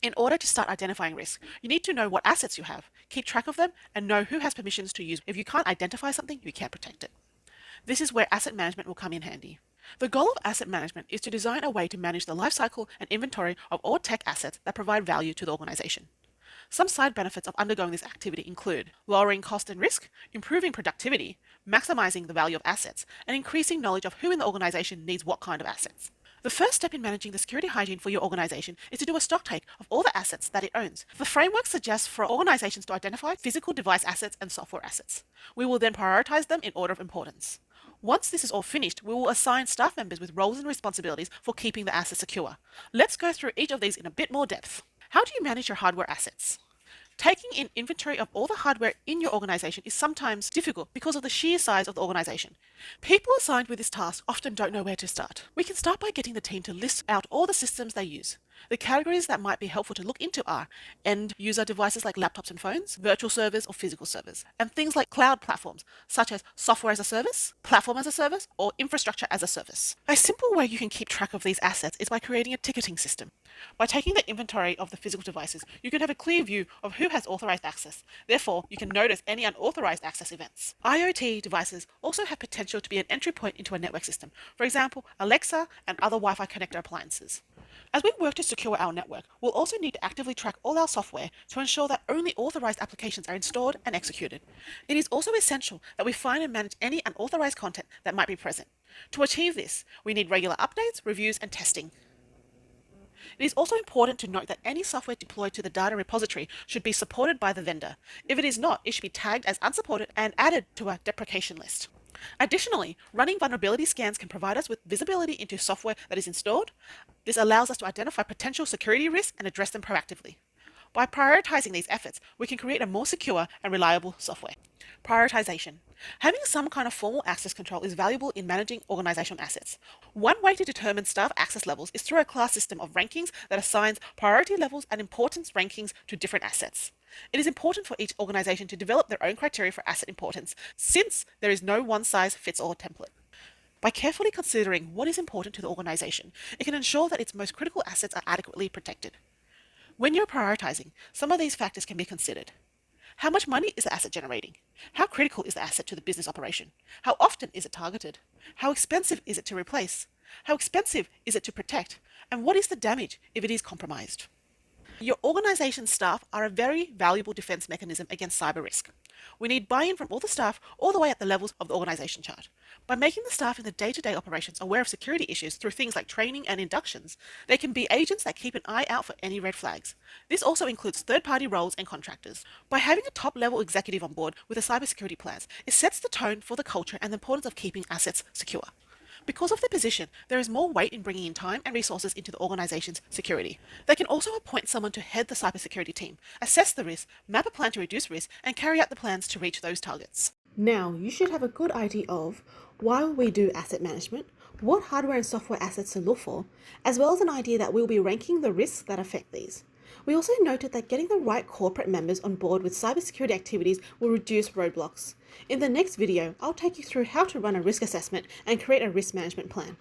In order to start identifying risk, you need to know what assets you have, keep track of them, and know who has permissions to use. If you can't identify something, you can't protect it. This is where asset management will come in handy. The goal of asset management is to design a way to manage the life cycle and inventory of all tech assets that provide value to the organization. Some side benefits of undergoing this activity include lowering cost and risk, improving productivity, maximizing the value of assets, and increasing knowledge of who in the organization needs what kind of assets. The first step in managing the security hygiene for your organization is to do a stock take of all the assets that it owns. The framework suggests for organizations to identify physical device assets and software assets. We will then prioritize them in order of importance. Once this is all finished, we will assign staff members with roles and responsibilities for keeping the assets secure. Let's go through each of these in a bit more depth. How do you manage your hardware assets? Taking in inventory of all the hardware in your organization is sometimes difficult because of the sheer size of the organization. People assigned with this task often don't know where to start. We can start by getting the team to list out all the systems they use. The categories that might be helpful to look into are end user devices like laptops and phones, virtual servers or physical servers, and things like cloud platforms such as software as a service, platform as a service, or infrastructure as a service. A simple way you can keep track of these assets is by creating a ticketing system. By taking the inventory of the physical devices, you can have a clear view of who has authorized access. Therefore, you can notice any unauthorized access events. IoT devices also have potential to be an entry point into a network system. For example, Alexa and other Wi-Fi connector appliances. As we work to secure our network, we'll also need to actively track all our software to ensure that only authorized applications are installed and executed. It is also essential that we find and manage any unauthorized content that might be present. To achieve this, we need regular updates, reviews, and testing. It is also important to note that any software deployed to the data repository should be supported by the vendor. If it is not, it should be tagged as unsupported and added to a deprecation list. Additionally, running vulnerability scans can provide us with visibility into software that is installed. This allows us to identify potential security risks and address them proactively. By prioritizing these efforts, we can create a more secure and reliable software. Prioritization. Having some kind of formal access control is valuable in managing organizational assets. One way to determine staff access levels is through a class system of rankings that assigns priority levels and importance rankings to different assets. It is important for each organization to develop their own criteria for asset importance, since there is no one-size-fits-all template. By carefully considering what is important to the organization, it can ensure that its most critical assets are adequately protected. When you're prioritizing, some of these factors can be considered. How much money is the asset generating? How critical is the asset to the business operation? How often is it targeted? How expensive is it to replace? How expensive is it to protect? And what is the damage if it is compromised? Your organization's staff are a very valuable defense mechanism against cyber risk. We need buy-in from all the staff all the way at the levels of the organization chart. By making the staff in the day-to-day operations aware of security issues through things like training and inductions, they can be agents that keep an eye out for any red flags. This also includes third-party roles and contractors. By having a top-level executive on board with a cybersecurity plans, it sets the tone for the culture and the importance of keeping assets secure. Because of their position, there is more weight in bringing in time and resources into the organization's security. They can also appoint someone to head the cybersecurity team, assess the risk, map a plan to reduce risk, and carry out the plans to reach those targets. Now, you should have a good idea of why we do asset management, what hardware and software assets to look for, as well as an idea that we'll be ranking the risks that affect these. We also noted that getting the right corporate members on board with cybersecurity activities will reduce roadblocks. In the next video, I'll take you through how to run a risk assessment and create a risk management plan.